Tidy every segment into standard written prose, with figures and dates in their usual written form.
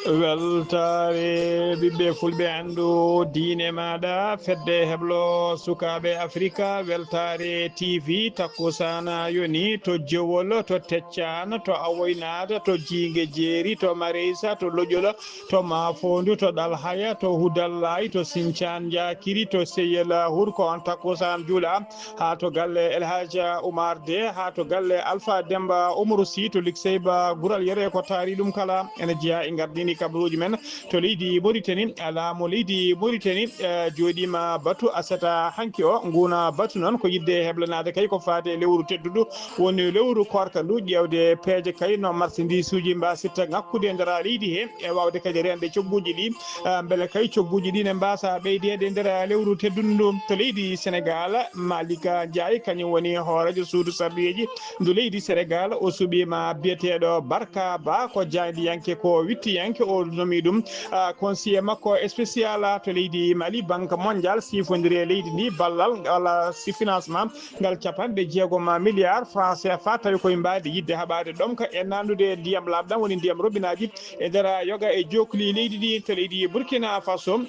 weltare ɓiɓɓe fulɓe andu diine maɗa fedde heblo sukaɓe africa weltare tv takkusana yoni to jewol to teccan to awoynada to jingue jeeri to marisa to loƴola to mafondu to ɗalhaya to hudallay to sinthiane diakiri to seyelahour ko on takkusan juula ha to galle elhaja oumar de ha to galle alpha demba oumrou sy to likseyba guural yere ko taari ɗum kala ene jeeya e gardini kabaruji men to leydi Mauritanie laamu leydi Mauritanie jooɗima batu asata hanki o guna batu noon ko yidde heblanade kay ko faate lewru tedduɗo woni lewru korka ndu ƴewde peeje kay no marchandise uji mbasitta ngakkude e nder leydi he e wawde kadi rende cogguji ɗi beele kay cogguji ɗi ne mbasa ɓeydede e nder lewru tedduɗo ndu to leydi Sénégal Malika Ndiaye kañum woni hoorejo suudu sarɗiyeji ndu leydi Sénégal o suuɓima biyeteɗo Barka Ba ko jaydiyanke ko wittiyanke o nomi ɗum conseiller makko spécial to leydi Mali banque mondial sifodiri e leydi ndi ballal walla si financement ngal capanɗe jeegom milliard franc CFA tawi koye mbadi yidde haɓade ɗomka e nandude ndiyam labɗam woni ndiyam robinaji e nder yoga e jokuli leydi ɗi to leydi Burkina Faso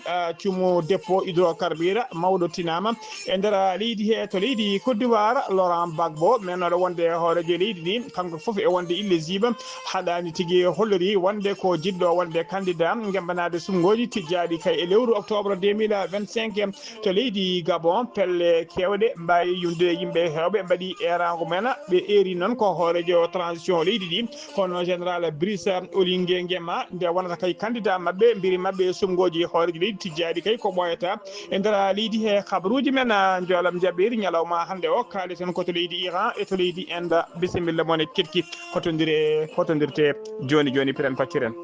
cuumu dépôt hydrocarbure mawɗo tinama e nder leydi he to leydi Côte d'Ivoire Laurent Gbagbo mennoɗo wonde hoorejo leydi ɗi kanko foof e wonde illisiba haɗani tigui hollori wonde ko jiɗɗo wonde candidat gembanade sumgoji tijjaɗi kay e lewru octobre 2025 to leydi Gabon pelle kewɗe mbawi yunde yimɓe hewɓe mbaɗi erago men ɓe eri noon ko hoorejo transition leydi ɗi hono général Brice Oligui Nguema nde wonata kay candidat mabɓe mbiri mabɓe sumgoji hoorejo leydi tijjaɗi kay ko ɓoyata e nder leydi he habaruji men joolam jaɓɓiri ñalawma hande o kaliten koto leydi Iran e to leydi Inde bisimilla moon e ketki hotodirte joni joni piren pacciren.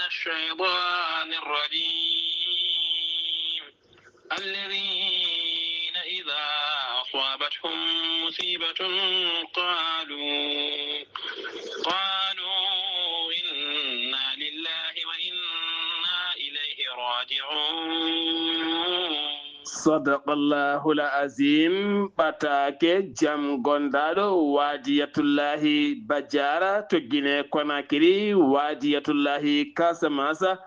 الشيطان الرجيم الذين إذا أصابتهم مصيبة قالوا إنا لله وإنا إليه راجعون صدق الله العظيم batake jam gondaɗo wadiyatullahi badiara to Guinée Conakry wadiyatullahi Casamance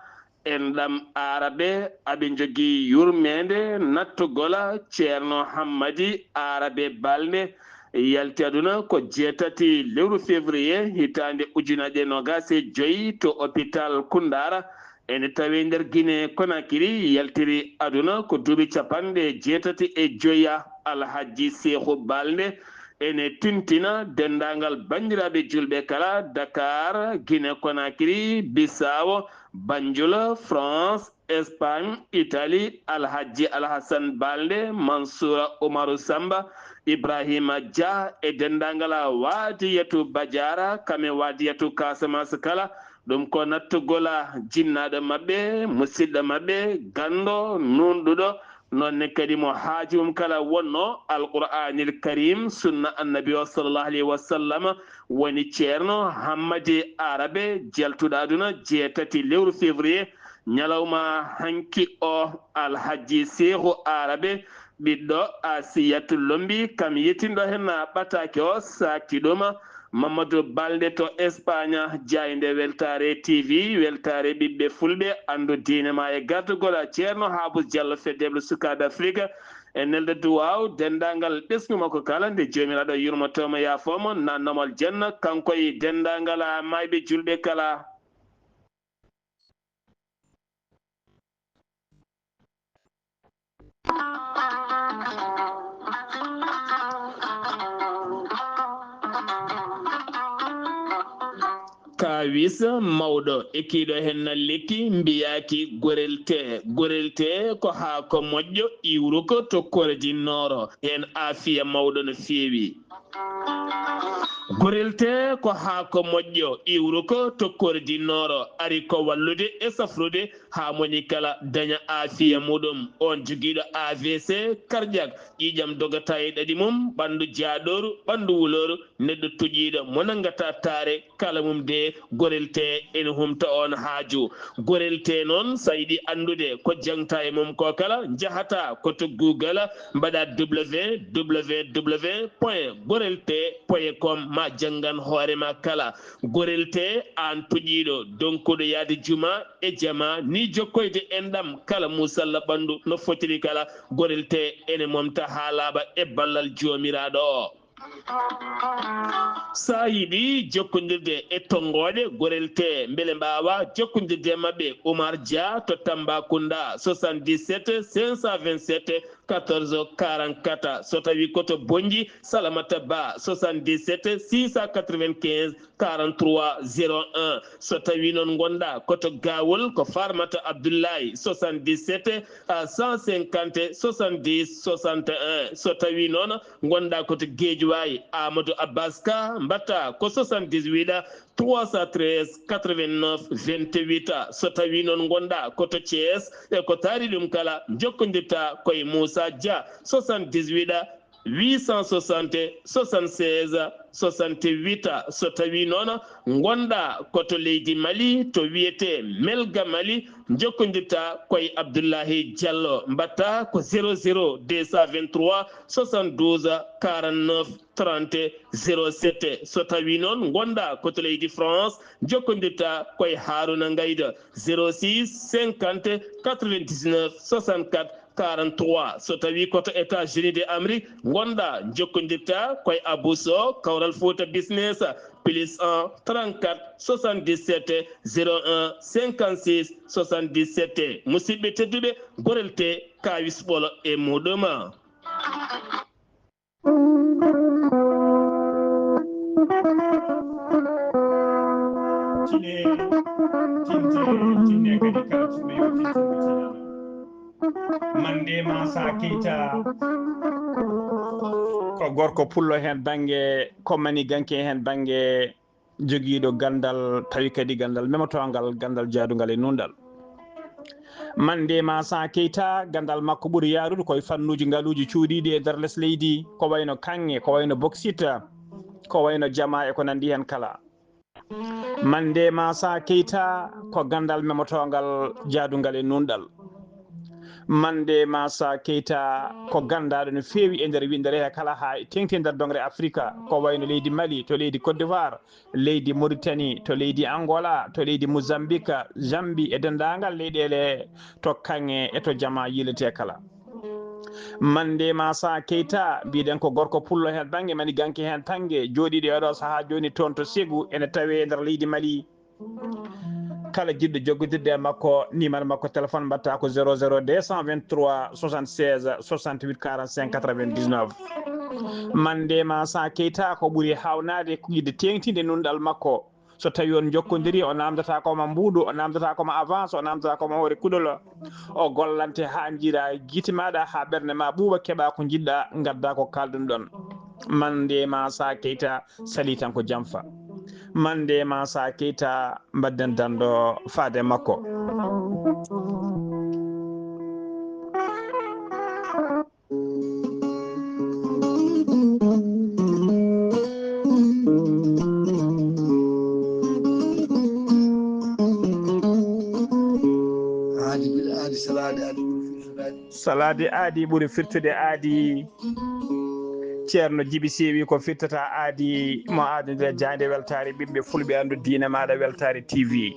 en ɗam arabe aɓe jogui yurmede nattogola ceerno Hammadi arabe balde yalti aduna ko jeetati lewru février hitande ujunere 25 to hôpital Koundara ene tawi nder Guinée Conakry yaltiri aduna ko duuɓi capanɗe jeetati e joya Alhaji Sékou Balde ene tintina dendagal bandiraɓe julɓe kala Dakar Guinée Conakry Bissau Banjul France Espagne Italie Alhaji Alhassane Balde Mansoura Oumarou Samba Ibrahima Dia e dendagal wadiyatu Badiara kame wadiyatu Casamance kala ɗum ko nattogola jinnaɗo mabɓe musidɗo mabɓe gando nunɗuɗo nonne kadi mo haaji mum kala wonno alqur'anil karim sunna annabi o sallllahu alayhi wa sallam woni ceerno Hammadi arabe jaltuɗo aduna jeetati lewru février ñalawma hanki o Alhaji Sékou arabe ɓiɗɗo Asiyatu Lombi kam yettinɗo hen ɓatake o saktiɗoma Mamadou Balde to Espagne jayde weltare TV weltare ɓiɓɓe fulɓe andu diine ma e gardugol ceerno Habou Diallo feddeɓe sukaɓe Afrique e nelde duwaw dendagal ɓesgu makko kala nde jomiraɗo yurmotomo yafomo nannomol jenna kankoye dendagal mayɓe julɓe kala kawis mawɗo ekkiɗo hen lekki mbiyaki gorelte ko haako moƴƴo iwruko to kordi noro hen afiya mawɗo no feewi gorelte ko haako moƴƴo iwru ko tokkore dinnoro ari ko wallude e safrude ha moni kala daña aafiya muɗum on joguiɗo AVC cardiaque ƴiƴam dogata e ɗaɗi mum ɓandu jaaɗoru ɓandu wuloru neɗɗo tuƴiɗo mo nangata taare kala mum de gorelte ene humta on haaju gorelte noon sa yiɗi andude ko jangta e mum ko kala jahata koto Google mbaɗa www.gorelte.com ma jangan hoorema kala gorelte an tuƴiɗo donkuɗo yaade juma e jama ni jokkoyde enɗam kala musalla ɓandu no fotiri kala gorelte ene momta ha laaɓa e ballal jomiraɗo o sa yiɗi jokkodirde e tongoɗe gorelte beele mbawa jokkodirde mabɓe Oumar Dia to Tambacounda 77 527 14 44 so tawi koto Bonji Salamata Ba 77 695 43 01 so tawi noon gonɗa koto Gawol ko Farmata Abdoulaye 77 150 70 61 so tawi noon gonɗa koto Guédiawaye Amadou Abbas Ka mbatta ko 78 313 89 28 so tawi noon gonɗa koto Thiès e ko taari ɗum kala jokkodirta koye Moussa Dia 78 860 76 68 so tawi noon gonɗa koto leydi Mali to wiyete Melga Mali jokkodirta koye Abdoulahi Diallo mbatta ko 00 223 72 49 30 07 so tawi noon gonɗa koto leydi France jokkodirta koye Haruna Ngayda 06 50 99 64 43 so tawi koto États-Unis d'Amérique gonɗa jokkodirta koye Abousso Kawral Fouta Business +1 34 77 01 56 77 musidɓe tedduɓe gorelte kawis ɓolo e muɗum tine kadi kala tuma yo timmitinama mande Massa Keita ko gorko pullo hen banggue kommani ganke hen banggue joguiɗo gandal tawi kadi gandal memotogal gandal jaadugal e nundal mande Massa Keita gandal makko ɓuuri yarude koye fannuji ngaluji cuuɗiɗi e nder less leydi ko wayno kanŋe ko wayno bauxite ko wayno jama e ko nandi hen kala mande Massa Keita ko gandal memotogal jaadugal e nundal mande Massa Keita ko gandaɗo no feewi e nder windere he kala ha tengti nder dongre Afrique ko wayno leydi Mali to leydi Côte d'Ivoire leydi Mauritanie to leydi Angola to leydi Mozambique Zambie e dendagal leyɗele to kanŋe e to jama yilete kala mande Massa Keita mbiɗen ko gorko pullo hen banggue mani ganki hen tanggue joɗiɗo e oɗo saaha joni toon to Ségou ene tawe e nder leydi Mali kala jiɗɗo joggodirde makko numéro makko téléphone mbatta ko 00 223 76 68 45 99 mande Massa Keita ko ɓuuri hawnade ko yidde tengtinde nunɗal makko so tawi on jokkodiri o namdata koma mbuuɗu o namdata koma avance o namdata koma hoore kuɗol o gollante ha jiira guite maɗa ha ɓerde ma ɓuuɓa keeɓa ko jiɗɗa gadda ko kalɗum ɗon mande Massa Keita sali tan ko jamfa mande Massa Keita mbadden danɗo faade makko salade aadi ɓuuri firtude aadi ceerno Djiby Sy wi ko firtata aadi mo aadide jande weltare ɓiɓɓe fulɓe andu diine maɗa weltare TV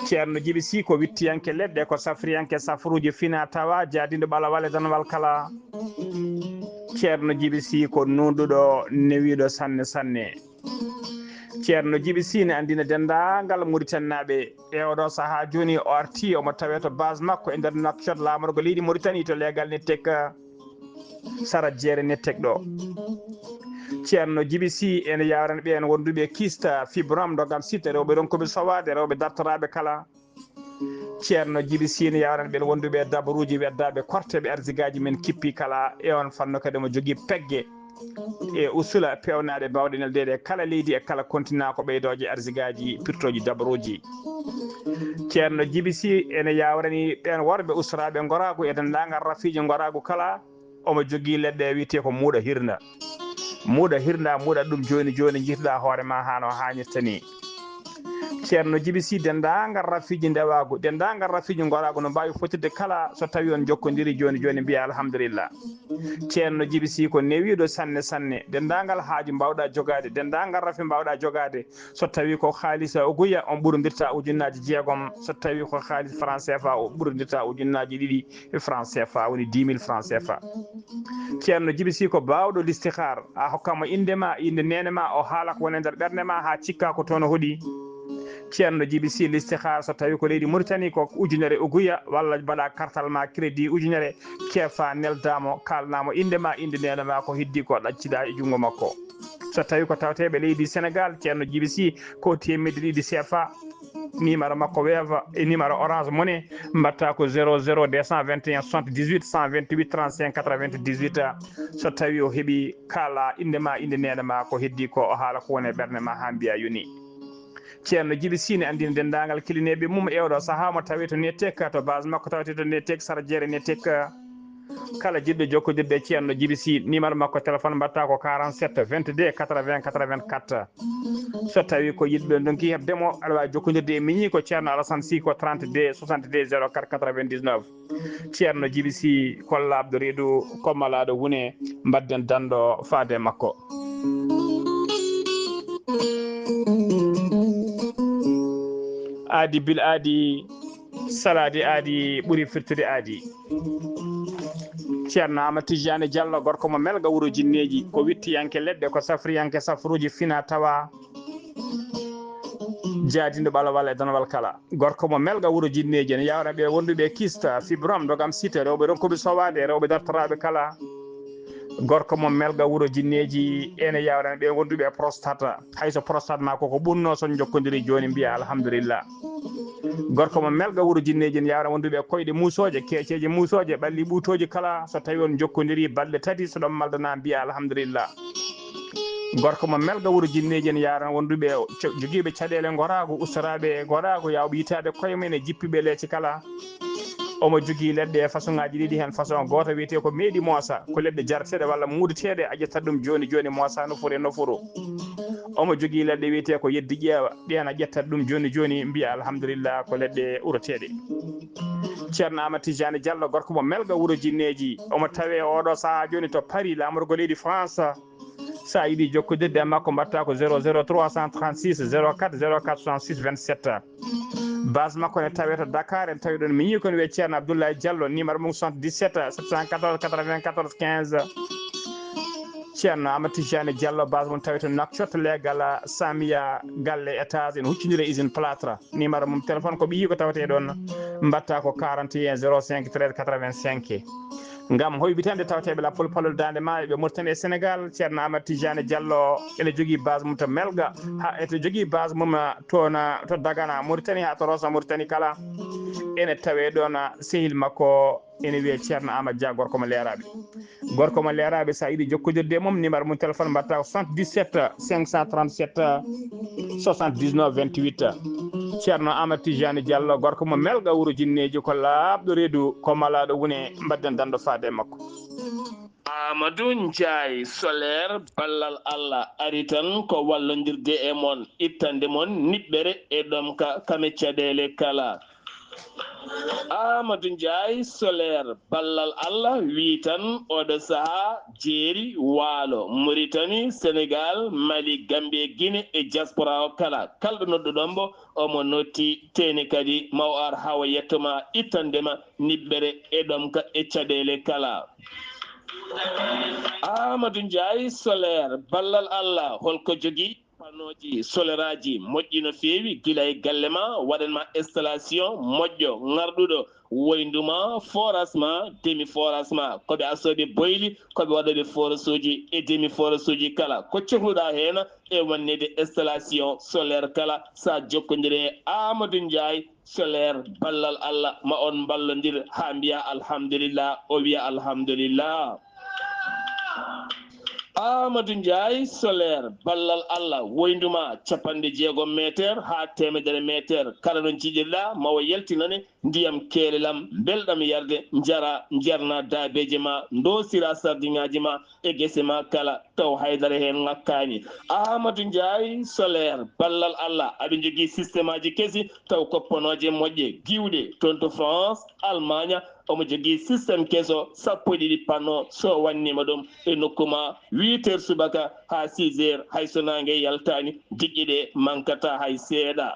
ceerno Djiby Sy ko wittiyanke leɗɗe ko safriyanke safruji fina tawa jaadiɗo ɓalawale danwal kala ceerno Djiby Sy ko nunɗuɗo newiɗo sanne sanne ceerno Djiby Sy ne andina dendagal Mauritanie e oɗo saaha joni o arti omo tawe to base makko e nder Nouakchott lamorgo leydi Mauritanie to legal nettek sara jeere nettek ɗo ceerno Djiby Sy ene yawran ɓen wonduɓe kista fibrom dogam sitte rewɓe ronkoɓe sowade rewɓe dartoraɓe kala ceerno Djiby Sy ne yawran ɓen wonduɓe dabaruji weddaɓe korteɓe arsigaji men kippi kala e on fanno kadi mo jogui pegge e usula pewnade bawde neldede kala leydi e kala continent ko ɓeydoje arsigaji pirtoji dabroji ceerno jibisi ene yawrani ɓen worɓe usraɓe gorago e dendagal rafiji gorago kala omo jogui leɗɗe wiyete ko muuɗa hirda muuɗa ɗum joni joni jiituɗa hoore ma hano hannirta ni ceerno jibisi dendagal rafiji ndewago dendagal rafiji gorago no mbawi fotirde kala so tawi on jokkodiri joni joni mbiya alhamdulillah ceerno jibisi ko newiɗo sanne sanne dendagal haaju mbawɗa jogade dendagal rafi mbawɗa jogade so tawi ko haalisa o guya on ɓurodirta ujunnaji jeegom so tawi ko haalis franc CFA o ɓurodirta ujunnaji ɗiɗi e franc CFA woni 10 000 franc CFA ceerno jibisi ko bawɗo listihar a hokkamo indema inde nene ma o haala ko woni e nder ɓerde ma ha cikka ko toon hoɗi ceerno jibisi listihar so tawi ko leydi Mauritanie ko ujunere uguya walla mbaɗa kartal ma crédit ujunere keefa neldamo kalnamo indema inde nene ma ko heddi ko ɗacciɗa e jungo makko so tawi ko tawteɓe leydi Sénégal ceerno jibisi ko temedde ɗiɗi CFA numéro makko weeva e numéro orange money mbatta ko 00 221 78 128 35 98 so tawi o heeɓi kala indema inde nene ma ko heddi ko o haala ko woni e ɓerde ma ha mbiya yoni ceerno jibisi ne andina dendagal kilineɓe mum ewɗo saaha mo tawi to nettek to base makko tawete to nettek sara jeere nettek kala jiɗɗo jokkodirde e ceerno jibisi numéro makko téléphone mbatta ko 47 22 80 84 so tawi ko yiɗɓe donki hebdemo aɗa wawi jokkodirde e miñi ko ceerno Alassane Sy ko 32 62 04 99 ceerno jibisi kollabdo reedu kommalaɗo wune mbadden dando faade makko aadi bil aadi salade aadi ɓuuri firtude aadi ceerno Amadou Tidiane Diallo gorko mo melga wuuro jinneji ko wittiyanke leɗɗe ko safriyanke safruji fina tawa jaadindo ɓalawal e danawal kala gorko mo melga wuuro jinneji ne yawra ɓe wonduɓe kista fibrom dogam site rewɓe ronkoɓe sowade rewɓe dartoraɓe kala gorko mo melga wuuro jinneji ene yawrani ɓe wonduɓe prostate hayso prostate ma koko ɓurno son jokkodiri joni mbiya alhamdulillah gorko mo melga wuuro jinneji ne yawra wonduɓe koyɗe musoje keeceje musoje ɓalli ɓuutoji kala so tawi on jokkodiri balɗe tati so ɗon maldana mbiya alhamdulillah gorko mo melga wuuro jinneji ne yawra wonduɓe joguiɓe caɗele gorago ustaraɓe gorago yawɓe yitade koye men e jippiɓe leeci kala omo jogui leɗɗe e façon ngaji ɗiɗi hen façon goto wiyete ko meeɗi moosa ko leɗɗe jarteɗe walla muudeteɗe a ƴettat ɗum joni joni moosa nofuru e nofuru omo jogui leɗɗe wiyete ko yeddi ƴeewa ɗen a ƴettat ɗum joni joni mbiya alhamdulillah ko leɗɗe uroteɗe ceerno Amadou Tidiane Diallo gorko mo melga wuuro jinneji omo tawe oɗo saaha joni to Paris lamorgo leydi France sa yiiɗi jokkodirde e makko mbatta ko 00 336 04 04 66 27 base makko ne tawe to Dakar en tawi ɗon miñi kono wiye ceerno Abdoulaye Diallo numéro mum 77 714 94 15 ceerno Amadou Tidiane Diallo base mum tawi to Nouakchott legal Samia galle étage en huccidiri e usine plâtre numéro mum téléphone ko ɓiyi ko tawete ɗon mbatta ko 41 05 13 85 ngam hoybitande tawateɓe lappol palol dande ma ɓe Mauritanie e Sénégal ceerno Amadou Tidiane Diallo ene jogui base mum to Melga ha eto jogui base mum toona to Dagana Mauritanie ha to Rosso Mauritanie kala ene tawe ɗon sehil makko ene wiye ceerno Amadou Dia gorko mo leeraɓe sa yiiɗi jokkodirde mum numéro mum téléphone mbatta ko 77 537 79 28 ceerno Amadou Tidiane Diallo gorko mo melga wuuro jinneji ko laaɓɗo reedu ko malaɗo wone mbadden dando faade makko Amadou Ndiaye solaire ballal Allah ari tan ko wallodirde e mon ittande mon niɓɓere e ɗom ka kame caɗele kala Amadou Ndiaye solaire ballal Allah wi tan oɗo saaha jeeri waalo Mauritanie Sénégal Mali Gambie Guinée e diaspora o kala kalɗo nodduɗombo omo notti teni kadi maw ar hawa yettoma ittandema niɓɓere e ɗom ka e caɗele kala Amadou Ndiaye solaire ballal Allah holko jogui panoji solaire aji moƴƴi no feewi gila e galle ma waɗanma installation moƴƴo ngarɗuɗo woynduma forage ma demi forage ma koɓe asoɓe boyli koɓe waɗoɓe forage uji e demi forage uji kala ko cohluɗa hen e wannede installation solaire kala sa jokkodire Amadou Ndiaye solaire ballal Allah ma on ballodir ha mbiya alhamdulillah o wiya alhamdulillah Amadou Ndiaye solaire ballal Allah woynduma capanɗe jeegom métre ha temedere métre kala ɗo jiiɗirɗa mawo yaltinane ndiyam keelelam belɗam yarde jara jarna dabeje ma dosira sardiŋaji ma e guese ma kala taw haydara hen ŋakkani. Amadou Ndiaye solaire ballal Allah aɗa jogui systéme aji kesi taw koppanoje moƴƴe giwɗe toon to France Allemagne omo jogui systéme keso sappo e ɗiɗi panno so wannima ɗum e nokkuma 8h subaka ha 6h hay so nangue yaltani diƴƴiɗe mankata hay seeɗa.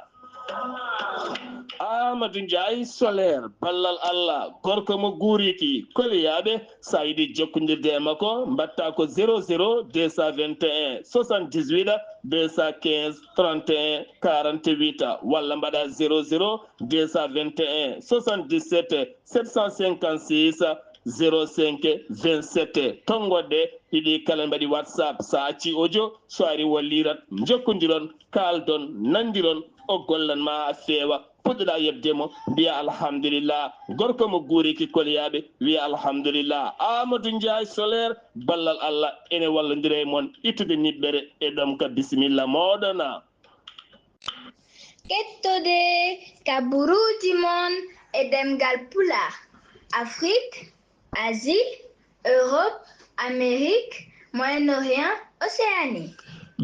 Amadou Ndiaye solaire ballal Allah gorko mo guuriki koliyaɓe sa yiɗi jokkodirde e makko mbatta ko 00 221 78 215 31 48 walla mbaɗa 00 221 77 756 05 27 tongoɗɗe ɗiɗi kala mbaɗi WhatsApp sa acci audio so ari wallirat jokkodiron kaldon nandiron o gollanma ha feewa puɗɗoɗa yebdemo mbiya alhamdulillah gorko mo guuriki koliyaɓe wiya alhamdulillah. Amadou Ndiaye solaire ballal Allah ene wallodira e moon ittude niɓɓere e ɗom ka bisimilla moɗona. Kettode kaburuji mon e demgal pulaar Afrique, Asie, Europe, Amérique, Moyen-Orient, Océanie.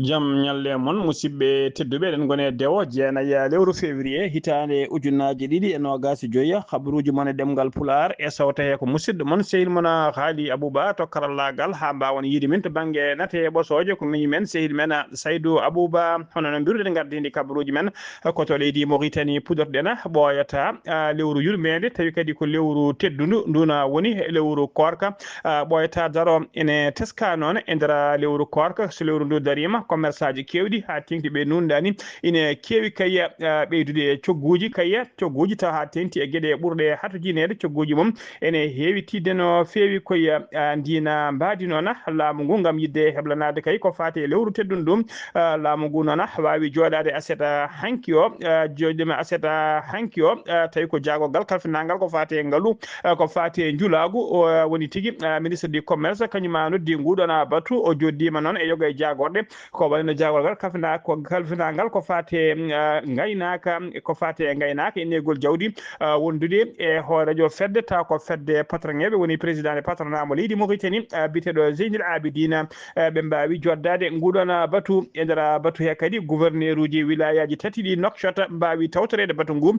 jam ñalle mon musidɓe tedduɓe eɗen gone dewo jeenaya lewru février hitande ujunnaji ɗiɗi e nogasi joyya habaruji mon e ɗemgal pular e sawta he ko musidɗo moon sehil mon haali abouba to karallagal ha mbawon yiide min to banggue nate ɓosoje ko miñi men sehil men Saydou Abouba hono no mbiruɗen gardidi kabaruji men koto leydi Mauritanie pudorɗen ɓoyata lewru yurmede tawi kadi ko lewru teddudu nduna woni lewru korka ɓoyata daro ene teska noon e nder lewru korka so lewru ndu darima commerçant ji kewɗi ha tengti ɓe nundani ina kewi kayya ɓeydude cogguji kayya cogguji taw ha tengti e gueɗe ɓurɗe hatojinede cogguji mum ene heewi tidde no feewi koye ndina mbadi noon laamu ngu gam yidde heblanade kay ko fati e lewru teddun ɗum laamu ngu noon wawi joɗade aset hanki o joɗima aset hanki o tawi ko jagogal kalfinagal ko fati e ngaalu ko fati e juulagu woni tigui ministre du commerce kañuma noddi nguɗon batu o joddima noon e yoga e jagorɗe ko wayno jagorgal kalfinagal ko fate gaynaka ko fate e gaynaka e negol jawdi wondude e hoorejo fedde taw ko fedde patronŋeɓe woni président de patronat mo leydi Mauritanie biteɗo Zeynil Abidine ɓe mbawi joddade nguɗon batu e nder batu he kadi gouverneur uji wilayaji tati ɗi Nouakchott mbawi tawtorede batu ngu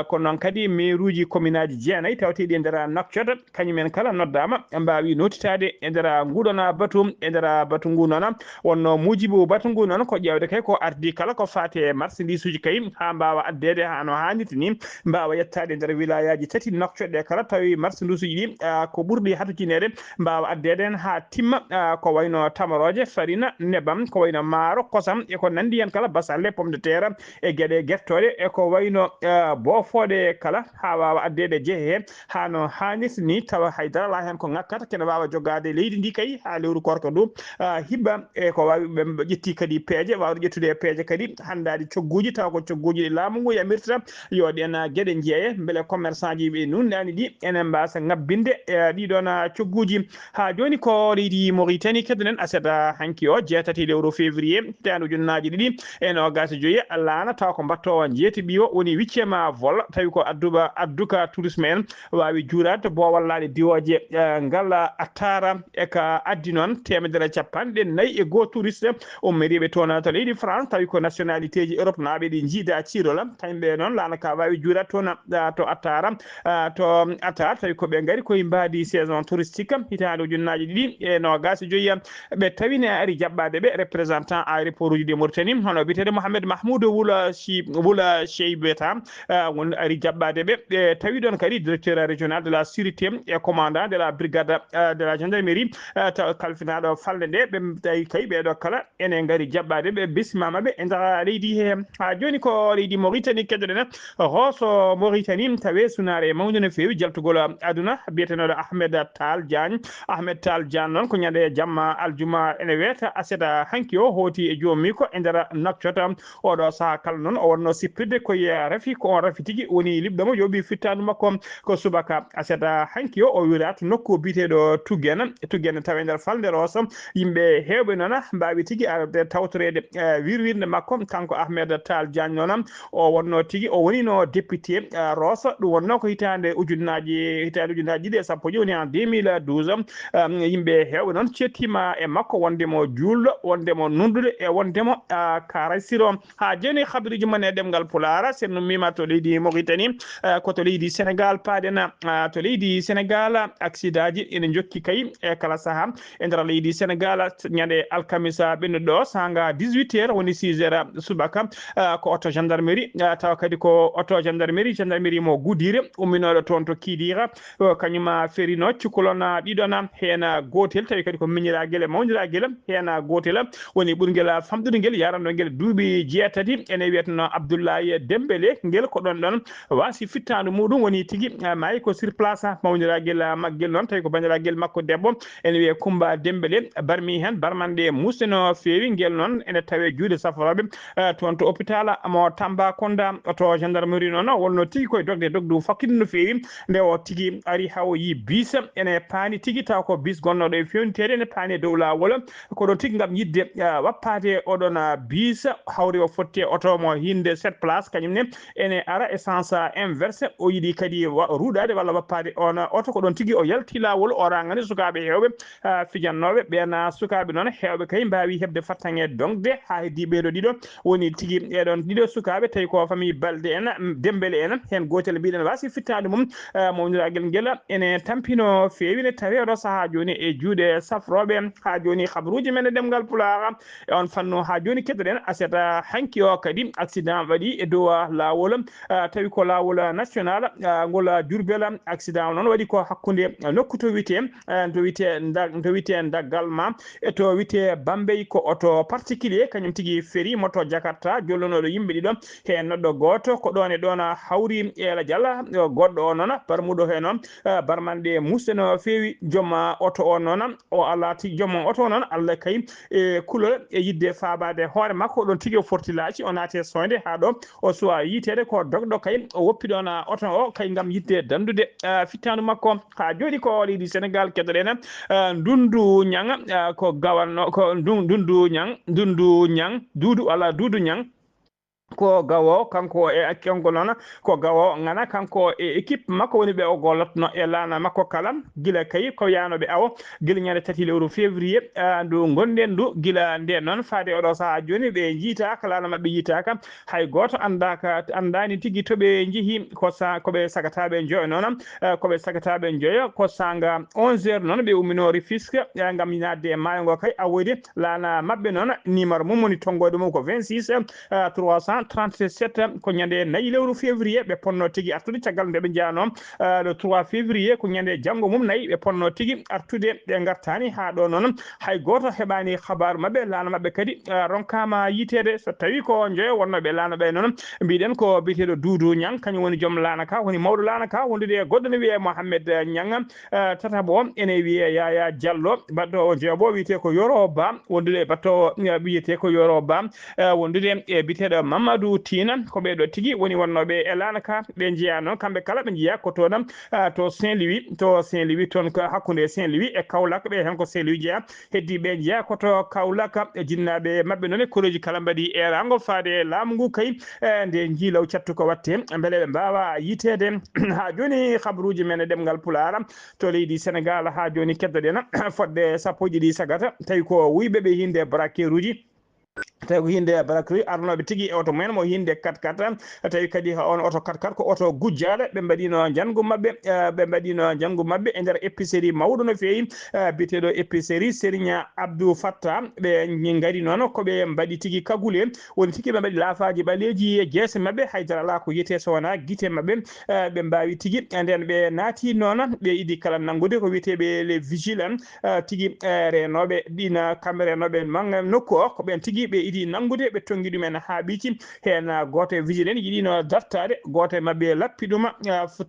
kono noon kadi maire uji commune aji jeenayyi tawteɗi e nder Nouakchott kañumen kala noddama mbawi notitade e nder nguɗon batu e nder batu ngu noon wonno mujibu batu ngu noon ko ƴewde kay ko ardi kala ko fati e marchandise uji kay ha mbawa addede hano hannirta ni mbawa yettade nder wilayaji tati Nouakchott ɗe kala tawi marchandise uji ɗi ko ɓurɗi hatokinede mbawa addede hen ha timma ko wayno tamaroje farina nebam ko wayno maaro kosam e ko nandi hen kala basalle pomme de terre e gueɗe guertoɗe e ko wayno bofode kala ha wawa addede jeehe he hano hannirta ni tawa haydara la hen ko ngakkata kene wawa jogade leydi ndi kay ha lewru korka ndu hibba e ko wawi ɓe ƴetti kadi peeje wawde ƴettude peeje kadi handadi cogguji taw ko cogguji ɗi laamu ngu yamirta yo ɗen gueɗe jeeye beele commerçant ji ɓe nundani ɗi enen mbasa ngabbinde ɗiɗon cogguji ha joni ko leydi Mauritanie keddonen aset hanki o jeetati lewru février hitande ujunnaji ɗiɗi e nogas joyi laana taw ko mbattowo jeetiɓi o woni 8e vol tawi ko adduka tourisme en wawi juurade to bowallaɗe diwoje ngal attara e ka addi noon 150 touriste ummoriɓe toon to leydi France tawi ko nationalité ji Europe naaɓe ɗi jiida ciirola kamɓe noon laana ka wawi juurade toon to attara tawi ko ɓe gaari koye mbadi saison touristique hitande ujunnaji ɗiɗi e nogas joyi ɓe tawine ari jaɓɓade ɓe représentant aéroport uji ɗi Mauritanie hono bitede Mohamed Mahmoud Wula Cheybeta won ari jaɓɓade ɓe tawi ɗon kadi directeur régional de la sûreté et commandant de la brigade de la gendarmerie taw kalfinaɗo falde nde ɓe tawi kay ɓeɗo kala ene ngari jabbade ɓe bismama ɓe e nder leydi he ha joni ko leydi Mauritanie keddoɗen hoso Mauritanie tawe sunare mawde no fewi jaltugol aduna biyetenoɗo Ahmed Tall Diagne noon ko ñande jamma aljuma ene weta aseda hanki o hoti e jomi ko e nder naccota oɗo saaha kala noon o wonno sippirde koye rafi ko on rafi tigui woni liɓɗomo yoɓi fittanu makko ko subaka aseda hanki o wira to nokku biteɗo Tuggene tawe nder falde Rosso yimɓe hewɓe noon mbawi tigui arde tawtorede wirwirde makko kanko Ahmed Tall Diagne noon o wonno tigui o woni no député Rosso ɗum wonno ko hitande ujunaji ɗiɗi e sappo woni en 2012 yimɓe hewɓe noon cettima e makko wondemo julɗo wondemo nundude e wondemo karasiro ha joni habriji men e ɗemgal Pulara sen no mima to leydi Mauritanie ko to leydi Sénégal paɗen to leydi Sénégal accident ji ene jokki kay e kala saaha e nder leydi Sénégal ñande alkamisa ɓennuɗo sanga 18h woni 6h subaka ko auto gendarmerie tawa kadi ko auto gendarmerie mo Goudire umminoɗo toon to Kidira kañuma ferino cukalon ɗiɗon hen gotel tawi kadi ko miñiraguel e mawdiraguel hen gotel woni ɓurguel famɗude guel yaranno guel duuɓi 6 ene wiyeteno Abdoulaye Dembélé guel ko ɗon wasi fittadu muɗum woni tigui maayi ko sur place mawdiraguel maggel noon tawi ko bandiraguel makko debbo ene wiye Coumba Dembélé barmi hen barmande musde no fewi guel noon ene tawe juuɗe saforoɓe toon to hôpital mo Tambacounda to gendarmerie noon wonno tigui koye dogdu fakkide no fewi nde o tigui ari hawo yi bis ene paani tigui taw ko bis gonnoɗo e fewnitede ene paani e dow lawol ko ɗo tigui gam yidde wappade oɗon bis hawre o fotte auto mo hinde 7 place kañumne ene ara essence inverse o yiiɗi kadi ruɗade walla wappade on auto ko ɗon tigui o yalti lawol o rangani sukaɓe hewɓe fijannoɓe ɓen sukaɓe noon hewɓe kay mbawi hebde fattange dongde ha heddi ɓeɗo ɗiɗo woni tigui eɗon ɗiɗo sukaɓe tawi ko famille Balde en Dembélé en hen gotel mbiɗen wasi fittade mum mawdiraguel guel ene tampino fewi ne tawi oɗo saaha joni e juuɗe safroɓe ha joni habaruji men e ɗemgal Pulaar e on fanno ha joni keddoɗen aseta hanki o kadi accident waɗi e dow lawol tawi ko lawol national ngol Diourbel accident noon waɗi ko hakkude nokku to wiyete Daggalma e to wiyete Bambey ko auto particulier kañum tigui féri moto Jakarta jollonoɗo yimɓe ɗiɗo he nodɗo goto ko ɗon e ɗon hawri Ela Dialla goɗɗo o noon barmuɗo he noon barmanɗe musde no fewi joom auto o noon o ala tigui joom auto o noon Allah kay e kulol e yidde fabade hoore makko ɗon tigui o forti laaci o naate soyde ha ɗo o suwa yitede ko dogɗo kay o woppi ɗon auto o kay gam yidde dandude fittanu makko ha joni ko leydi Sénégal keddoɗen Ndundu Ñang ko gawanno ko Ndundu Ñang Duudu Ñang ko gawo kanko e kanko noon ko gawo ngana kanko e équipe makko woni ɓe o gollotno e laana makko kala gila kay ko yanoɓe awo gila ñande 3 lewru février ndu gonɗen ndu gila nden noon faade oɗo saaha joni ɓe jiitaka laana mabɓe yiitaka hay goto andani tigui toɓe jeehi koɓe sagataɓe joyo noon koɓe sagataɓe joyo ko sanga 11h noon ɓe ummino Rufisque gam nadde e maayo ngo kay awoyde laana mabɓe noon numéro mum woni tonggode mum ko 26 337 ko ñande 4 lewru février ɓe ponno tigui artude caggal nde ɓe jeyano le 3 février ko ñande janggo mum 4 ɓe ponno tigui artude ɓe gartani ha ɗo noon hay goto heɓani habaru mabɓe laana mabɓe kadi ronkama yitede so tawi ko joyo wonnoɓe laana ɓe noon mbiɗen ko biteɗo Doudou Niang kañum woni joom laana ka woni mawɗo laana ka wondude e goɗɗo ne wiye Mohamed Niang tataɓo ene wiye Yaya Diallo batto jeeɓo wiyete ko Yoro Ba wondude batto wiyete ko Yoro Ba wondude e biteɗo Mamadou Tina ko ɓeɗo tigui woni wonnoɓe e laana ka ɓe jeyano kamɓe kala ɓe jeeya ko toon to Saint-Louis toon ko hakkude Saint-Louis e Kaolack ɓe hen ko Saint-Louis jeeya heddi ɓe jeeya koto Kaolack e jinnaɓe mabɓe noon e koreji kala mbaɗi erago faade laamu ngu kay nde jiilaw cattu ko watte beele ɓe mbawa yitede ha joni habaruji men e ɗemgal Pulaar to leydi Sénégal ha joni keddoɗen fodde sappo e ɗiɗi sagata tawi ko wuyɓe ɓe hinde braqueur uji tawi ko hinde barakri arnoɓe tigui e oto mumen mo hinde 4x4 tawi kadi on oto 4x4 ko oto gujjaɗo ɓe mbaɗino janggo mabɓe e nder épicerie mawɗo no fewi biteɗo épicerie Serigne Abdou Fatta ɓe gari noon koɓe mbaɗi tigui kagule woni tigui ɓe mbaɗi laafaji ɓaleji e jeese mabɓe haydara ala ko yiyete so wona guite mabɓe ɓe mbawi tigui nden ɓe naati noon ɓe idi kala nanggude ko wiyeteɓe les vigilant tigui renoɓe ɗina kamɓe renoɓe manga nokku o ko ɓen tigui ɓe idi nanggude ɓe tonggui ɗumen ha ɓiiti hen goto e vigile en yiɗino dartade goto e mabɓe lappi ɗuma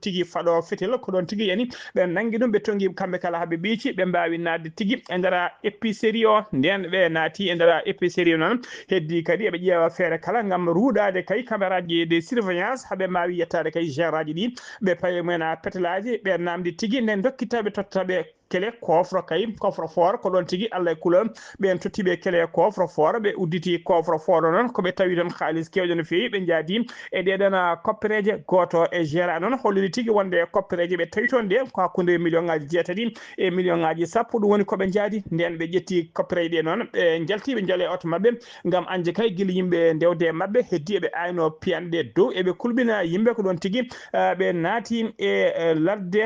tigui faɗo fetel ko ɗon tigui yani ɓe nangui ɗum ɓe tonggui kamɓe kala haaɓe ɓiiti ɓe mbawi nadde tigui e nder épicerie o nden ɓe naati e nder épicerie noon heddi kadi eɓe ƴeewa feere kala gam ruuɗade kay caméraji de surveillance haaɓe mbawi yettade kay gérant ji ɗi ɓe paye mumen pételaji ɓe namdi tigui nden dokkitaɓe tottaɓe kele coffre kay coffre fort ko ɗon tigui Allah e couleur ɓen tottiɓe kele coffre fort ɓe udditi coffre fort noon koɓe tawi toon haalis kewɗo no fewi ɓe jaadi e ɗeɗon koppereje goto e gérant noon holliri tigui wonde koppereje ɓe tawi toon nde ko hakkude million ngaji 9 e million ngaji 10 ɗum woni koɓe jaadi nden ɓe ƴetti koppereje ɗe noon ɓe jalti ɓe jaale oto mabɓe gam anje kay guila yimɓe ndewde e mabɓe heddi eɓe ayno piyanɗe dow eɓe kulɓina yimɓe ko ɗon tigui ɓe naati e ladde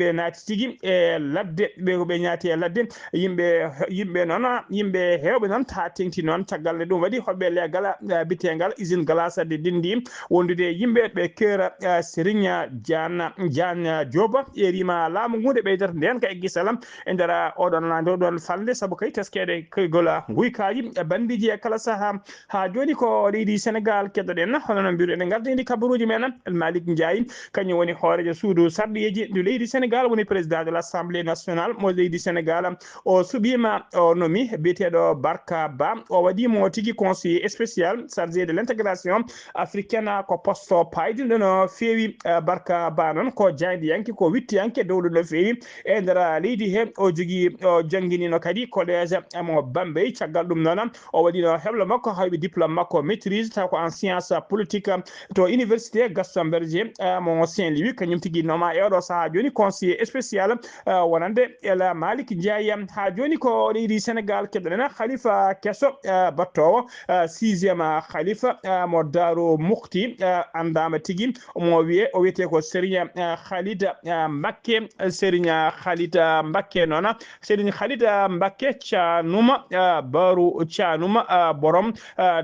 ɓe naati tigui e ladde ɓe ñaati e ladde yimɓe noon yimɓe hewɓe noon ha tengti noon caggal nde ɗum waɗi hoɓɓe leggal bitegal usine glace de Dindi wondude yimɓe ɓe keura Serigne Diane Diop erima laamu ngu nde ɓeydata nden ka e guisalam e nder oɗon falde saabu kay teskede koygol guykaji bandiji e kala saaha ha joni ko leydi Sénégal keddoɗen hono no mbiruɗen gardidi kabaruji men Malick Ndiaye kañum woni hoorejo suudu sarɗiyeji ndu leydi Sénégal woni président de l'Assemblée nationale mo leydi Sénégal o suɓima o nomi biyeteɗo Barka Ba o waɗimo tigui conseiller spécial chargé de l'intégration africaine ko poste paydi no fewi Barka Ba noon ko jaydiyanke ko wittiyanke dowɗo no fewi e nder leydi he o jogui o jangguinino kadi collège mo Bambey caggal ɗum noon o waɗino heɓlo makko hayɓe diplôme makko maîtrise taw ko en science politique to université Gaston Berger mo Saint-Louis kañum tigui noma e oɗo saaha joni conseiller spécial wonande ela Malick Ndiaye ha joni ko leydi Sénégal keɗoɗen Khalifa Kesso battowo 6e khalifa mo Darou Mouhty andama tigui mo wiye o wiyete ko Serigne Khalid Mbacké Serigne Khalid Mbacké noon Serigne Khalid Mbacké Thianouma Barou Thianouma borom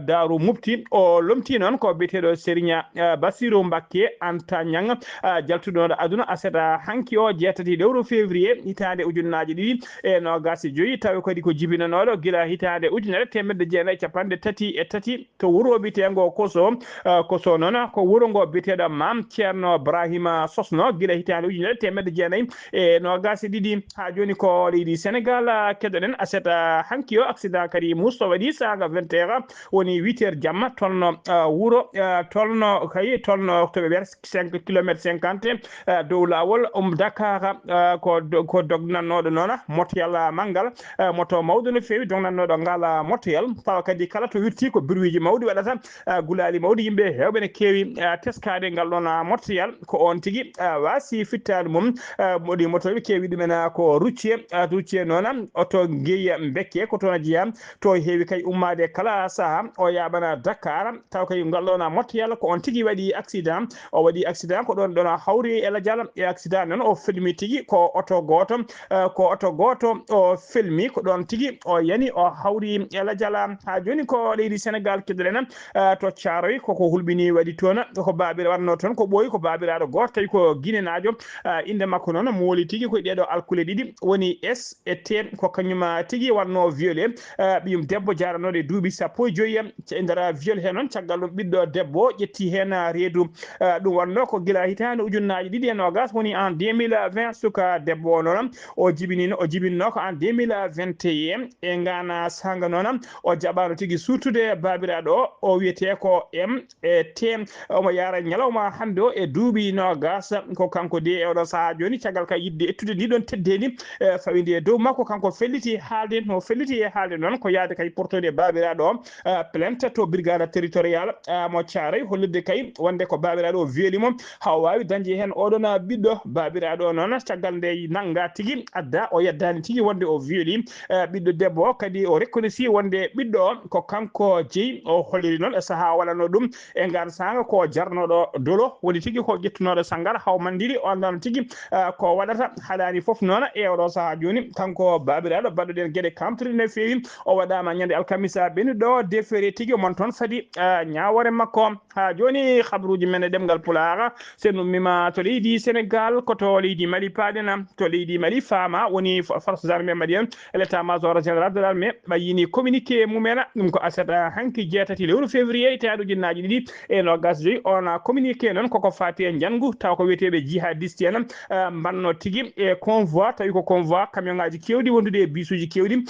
Darou Mouhty o lomti noon ko biyeteɗo Serigne Bassirou Mbacké Anta Niang jaltuɗo aduna aseta hanki o 7 février hitande ujunnaje ɗiɗi e nogasi joyi tawi kadi ko jibinanoɗo guila hitande ujunere 1933 to wuuro bitenego Koso noon ko wuuro ngo biteɗo Mam Ceerno Brahima Sosno guila hitande ujunere 1900 e nogasi ɗiɗi ha joni ko leydi Sénégal keɗoɗen aseta hanki o accident kadi musto waɗi saga 20h woni 8h jamma tolno wuuro tolno to ɓe wiyata 5 kilométre 50 dow lawol Dakar ko dognannoɗo noon motoyal manggal moto mawɗo no fewi dognannoɗo ngal motoyal tawa kadi kala to wirti ko bruit mawɗi waɗata gulali mawɗi yimɓe hewɓe ne kewi teskade ngal ɗon motoyal ko on tigui wasi fittade mum moɗi motoɓe kewi ɗumen ko rucce noon oto gueya bekke ko toon jeeya to heewi kay ummade kala saaha o yaɓana Dakar taw kay ngal ɗon motoyal ko on tigui waɗi accident o waɗi accident ko ɗon hawri e ladial e accident noon o filmi tigui ko oto goto o filmi ko ɗon tigui o yani o hawri e ladial ha joni ko leydi Sénégal keɗoɗen to Thiaroye koko hulɓini waɗi toon ko babira wanno toon ko ɓooyi ko babiraɗo goto tawi ko guinenajo inde makko noon mo woli tigui koye ɗeɗo alkule ɗiɗi woni S et T ko kañum tigui wanno violé ɓiyum debbo jaranoɗo e duuɓi 15 e nder viol he noon caggal ɗum ɓiɗɗo debbo ƴetti hen reedu ɗum wanno ko guila hitande ujunnaje 2 woni en 2020 suka debbo noon o jibinno ko en 2021 e ngana sanga noon o jaɓano tigui surtude babiraɗo o wiyete ko M e T omo yara ñalawma hande o e duuɓi 20 ko kanko de e oɗo saaha joni caggal ka yidde ettude ndiɗon teddedi fawidi e dow makko kanko felliti haalde noon ko yaade kay portode babiraɗo o plainte to brigade territorial mo Thiaroye hollirde kay wonde ko babiraɗo o violi mo haw wawi dañde hen oɗon ɓiɗɗo babiraɗo noon caggal nde nangga gonga tigi adda o yeddani tigi wonde o violi ɓiɗɗo debbo kadi o reconnaissy wonde ɓiɗɗo ko kanko jeeyi o holliri noon e saaha walano ɗum e ngar sanga ko jarnoɗo dolo woni tigi ko ƴettunoɗo sangar hawmandiri on ɗon tigi ko waɗata haɗani foof noon e oɗo saaha joni kanko babiraɗo baɗɗoɗen gueɗe kamtori no fewi o waɗama ñande alkamisa ɓennuɗo defere tigi mon toon fadi ñawore makko ha joni habruji men e ɗemgal pulaar sen ummima to leydi Sénégal koto leydi Mali paɗena to leydi Mali fama woni force armée malienne l'état major général de l'armée ɓayini communiqué mumen ɗum ko asata hanki jeetati lewru février tawaɗo ujunnaji ɗiɗi e nogas joyyi on communiqué noon koko fati e janggu taw ko wiyeteɓe jihadiste en banno tigui e convoi tawi ko convoi camion ngaji kewɗi wondude e bisuji kewɗi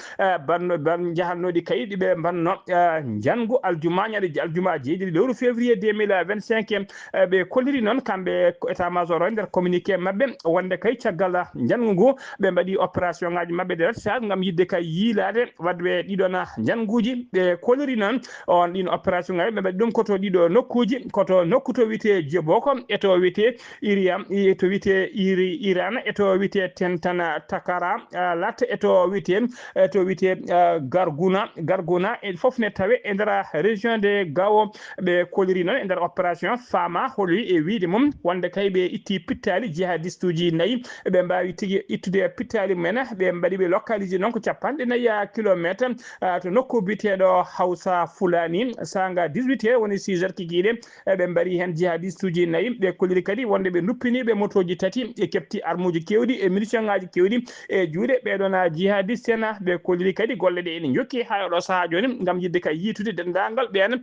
ban jahannoɗi kayit ɓe banno janggu aljuma ñande aljuma jeeɗiɗi lewru février 2025 ɓe kolliri noon kamɓe état major o nder communiqué mabɓe wonde kay caggal janggu ngu ɓe mbaɗi opération ngaji mabɓe de retsag gam yidde kay yiilade wadɓe ɗiɗon jangguji ɓe kolliri noon on ɗin opération ngaji ɓe mbaɗi ɗum koto ɗiɗo nokkuji koto nokku to wiyete Djeboko e to wiyete Iriam to wiyete Iran e to wiyete Tentana Takara latte e to wiyete Garguna e foof ne tawe e nder région de Gao ɓe kolliri noon e nder opération fama holli e wiide mum wonde kay ɓe itti pittali jihadiste uji nayyi ɓe mbawi tigui ittude pittali men ɓe mbaɗi ɓe localisé noon ko capanɗe nayyi kilométre to nokku biteɗo Hawsa Fulani sanga 18 heures woni 6 heures kikiɗe ɓe mbaɗi hen jihadiste uji nayyi ɓe kolliri kadi wonde ɓe duppiniɓe motoji tati e kepti armuji kewɗi e munition ngaji kewɗi e juuɗe ɓeɗon jihadiste en ɓe kolliri kadi golle ɗe ene jokki ha oɗo saaha joni gam yidde kay yitude dendagal ɓen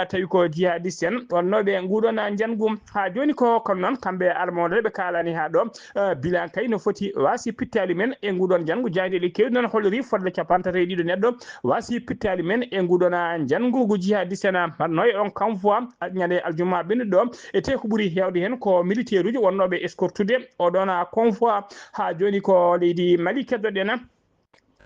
tawi ko jihadiste en wonnoɓe nguɗon janggu ha joni ko kono noon kamɓe armode ɓe kalani ha ɗo bilan kay no foti wasi pittali men e nguɗon janggu jaadeɗe kewɗi noon holliri fodde capantati e ɗiɗo neɗɗo wasi pittali men e nguɗon janggu go jihadiste en banno e on convoi ñande aljuma ɓennuɗo e te ko ɓuuri hewde hen ko militaire uji wonnoɓe escortude oɗon convoi ha joni ko leydi Mali keddoɗen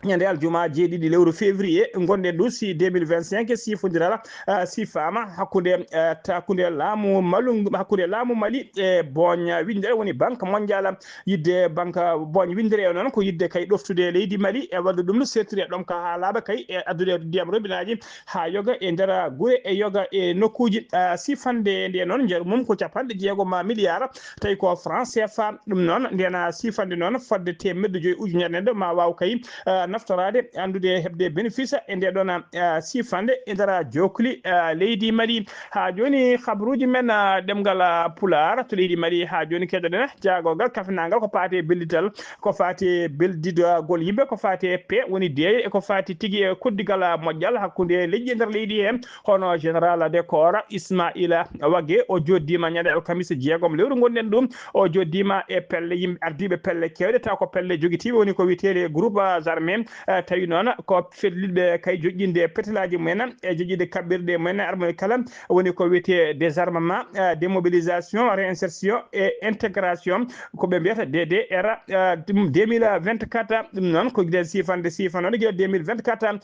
ñande aljuma jeeɗiɗi lewru février gonɗen ɗo si 2025 sifodira sifama hakkude laamu Mali e boña windere woni banque mondial yidde banque boña windere o noon ko yidde kay ɗoftude leydi Mali e wadde ɗum no sertiri ɗom ka ha laaɓa kay e addude ndiyam robinaji ha yoga e nder guure e yoga e nokkuji sifande nde noon jeeru mum ko capanɗe jeegom milliard tawi ko franc CFA ɗum noon ndena sifande noon fodde temedde joyyi ujunere neɗɗo ma waw kay naftorade andude hebde bénéfice e nde ɗon sifande e nder jokli leydi Mali ha joni habruji men ɗemgal pular to leydi Mali ha joni keɗoɗen jagogal kafinagal ko fati bellital ko fati beldidagol yimɓe ko fati pe woni deeye e ko fati tigui e koddigal moƴƴal hakkude leƴƴi e nder leydi he hono général de corps Ismaïla Wague o joddima ñande alkamisa jeegom lewru gonɗen ɗum o joddima e pelle yimɓe ardiɓe pelle kewɗe taw ko pelle joguitiɓe woni ko wiyetede groupe armé tawi noon ko fellilɓe kay joƴƴinde pétalaji mumen e joƴƴide kaɓɓirɗe mumen armé kala woni ko wiyete désarmement démobilisation réinsertion et intégration ko ɓe mbiyata DDR 2024 ɗum noon ko guiɗen sifanoɗe guila 2024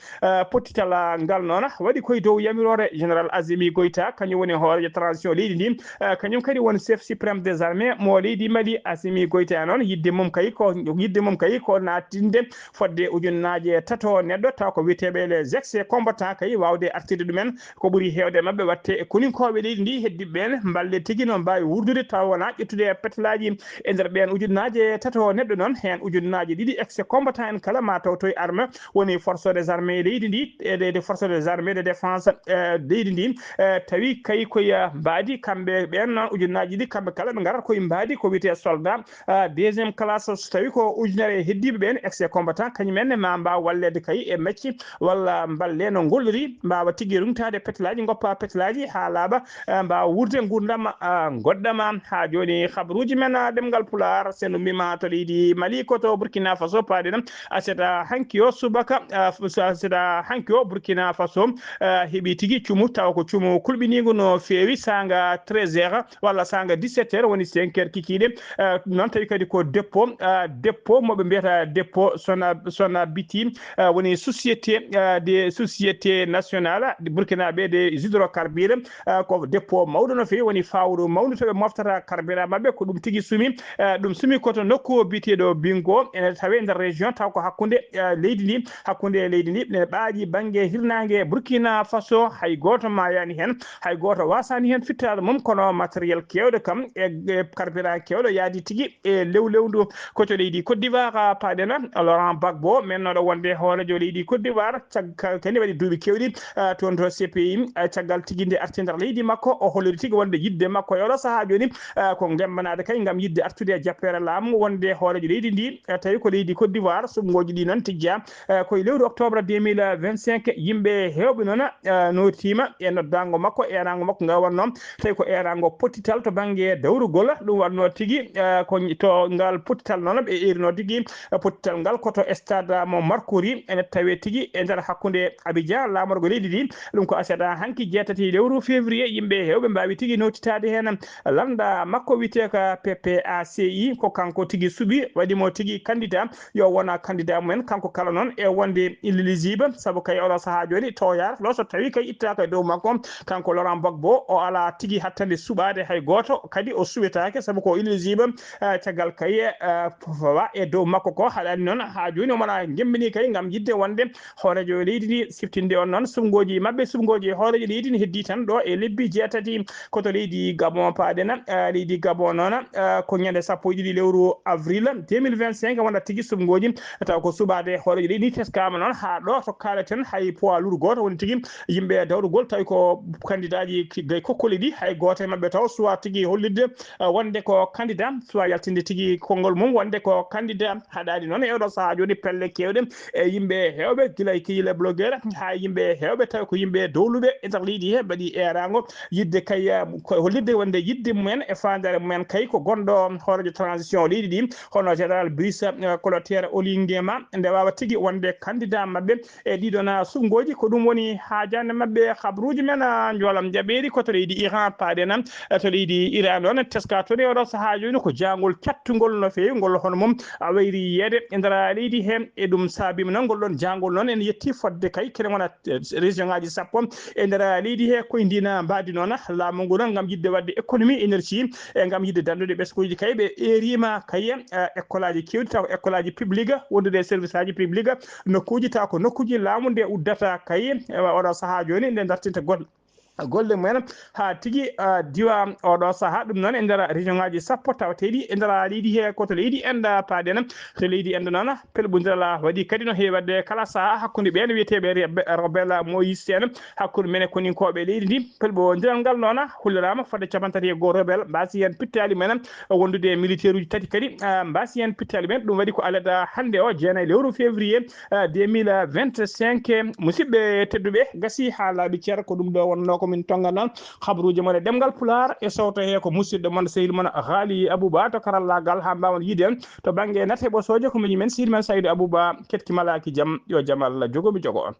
pottital ngal noon waɗi koye dow yamirore général Assimi Goïta kañum woni hoorejo transition leydi ndi kañum kadi woni chef suprême des armées mo leydi Mali Assimi Goïta noon yidde mum kay ko natinde fodde ujunnaje tato neɗɗo taw ko wiyeteɓe les ex combattant kay wawde artirde ɗumen ko ɓuuri hewde mabɓe watte e koninkoɓe leydi ndi heddiɓe ɓen mballe tigui no mbawi wurdude taw wona ƴettude pétalaji e nder ɓen ujunnaje tato neɗɗo noon hen ujunnaje ɗiɗi ex combattant en kala ma taw toye armé woni force des armées leydi ndi e force des armées de défense leydi ndi tawi kay koye mbaadi kamɓe ɓen noon ujunnaji ɗi kamɓe kala ɓe garat koye mbaadi ko wiyete soldat deuxiéme classe so tawi ko ujunere heddiɓe ɓen ex combattant kañumen ma mbawa wallede kay e mecce walla mballe no golliri mbawa tigui rumtade pétalaji goppa pétalaji ha laaɓa mbawa wurde gurdam goɗɗama ha joni habaruji men ɗemgal pular sen ummima to leydi Mali koto Burkina Faso paɗenam aseɗa hanki o subaka aseɗa hanki o Burkina Faso heeɓi tigui cuumu taw ko cuumu kulɓinigo no fewi sanga 13 heures walla sanga 17 heures woni 5 heures kikiɗe noon tawi kadi ko dépôt moɓe mbiyata dépôt sona biti woni société nationale burkinaɓe de hydrocarbure ko dépôt mawɗo no fewi woni fawru mawdu to ɓe moftata carburant mabɓe ko ɗum tigui sumi koto nokku biteɗo bingo ene tawe nder région taw ko hakkude leydi ndi ne ɓaaji banggue hirnangue Burkina Faso hay goto mayani hen hay goto wasani hen fittade mum kono matériel kewɗo kam e carburant kewɗo yaadi tigui e lewdu koto leydi Côte d'Ivoire paɗena Laurent Gbagbo mennoɗo wonde hoorejo leydi Côte d'Ivoire kani waɗi duuɓi kewɗi toon to CPI caggal tigui nde arti nder leydi makko o holliri tigui wonde yidde makko e oɗo saaha joni ko gembanade kay gam yidde artude e jappere laamu wonde hoorejo leydi ndi tawi ko leydi Côte d'Ivoire sumgoji ɗi noon tijja koye lewru octobre 2025 yimɓe hewɓe noon notima e noddago makko erago makko ngal wonno tawi ko erago pottital to banggue dawrugol ɗum wanno tigui ko to ngal pottital noon ɓe erino tigui pottital ngal koto stade mo Marcory ene tawe tigui e nder hakkude Abidjan lamorgo leydi ndi ɗum ko aseɗa hanki jeetati lewru février yimɓe hewɓe mbawi tigui notitade hen landa makko wiyete ko PPACI ko kanko tigui suuɓi waɗimo tigui candidat yo wona candidat mumen kanko kala noon e wonde éligible saabu kay oɗo saaha joni toyar lo so tawi kay ittaka e dow makko kanko Laurent Gbagbo o ala tigui hattande suɓade hay goto kadi o suwetake saabu ko éligible caggal kay fawa e dow makko ko haɗani noon ha joni omona gembini kay gam yidde wonde hoorejo leydi ndi siftinde on noon sumgoji mabɓe sumgoji hoorejo leydi ndi heddi tan ɗo e lebbi jeetati koto leydi Gabon paɗena leydi Gabon noon ko ñande sappo e ɗiɗi lewru avril 2025 wonda tigui sumgoji taw ko suɓade hoorejo leydi ndi teskama noon ha ɗo to kaleten hay poids lourd goto woni tigui yimɓe dawrugol tawi ko candidat ji gay kokkoli ɗi hay goto e mabɓe taw soit tigui hollidde wonde ko candidat soit yaltinde tigui konngol mum wonde ko candidat haɗani noon e oɗo saaha joni pelle kewɗe e yimɓe hewɓe guilay kiyile blogueur ha yimɓe hewɓe tawi ko yimɓe dowluɓe e nder leydi he mbaɗi erago yidde kay ko hollidde wonde yidde mumen e fandare mumen kay ko gonɗo hoorejo transition leydi ɗi hono général Brice Clotaire Oligui-Nguema nde wawa tigui wonde candidat mabɓe e ɗiɗon sumgoji ko ɗum woni haajande mabɓe habruji men joolam jaɓeɗi koto leydi Iran paɗena to leydi Iran noon teska toon e oɗo saaha joni ko jangol cattugol no fewi ngol hono mum a wayri yeede e nder leydi he e ɗum saabima noon ngol ɗon jangol noon en yetti fodde kay kene wona région ngaji sappo e nder leydi he koye ndina mbadi noon laamu ngu noon gam yidde wadde économie énergie e gam yidde dandude ɓeskuji kay ɓe erima kay école aji kewɗi taw ko école aji publique wondude service aji publique nokkuji taw ko nokkuji laamu nde uddata kay oɗo saaha joni nde dartinta golle mumen ha tigui diwa oɗo saaha ɗum noon e nder région ngaji sappo tawateɗi e nder leydi he koto leydi enda paɗena to leydi enda noon pelɓodiral waɗi kadi no heewi wadde kala saaha hakkude ɓen wiyeteɓe rebel Moïse en hakkude men koninkoɓe leydi ndi pelɓodiral ngal noon hullirama fodde capantati e goho rebel mbasi hen pittali men wondude militaire uji tati kadi mbasi hen pittali men ɗum waɗi ko alada hande o jeenayyi lewru février 2025 musidɓe tedduɓe gasi ha laaɓi ceer ko ɗum ɗo wonno komin tonga noon habruji mon e ɗemgal pular e sowto he ko musidɗo mon sehil mon Ghali Abouba to karallagal ha mbawon yiiden to banggue nate ɓosoje ko muñi men sehil men Saydou Abouba ketki malaki jaam yo jaam Allah jogomi jogo on.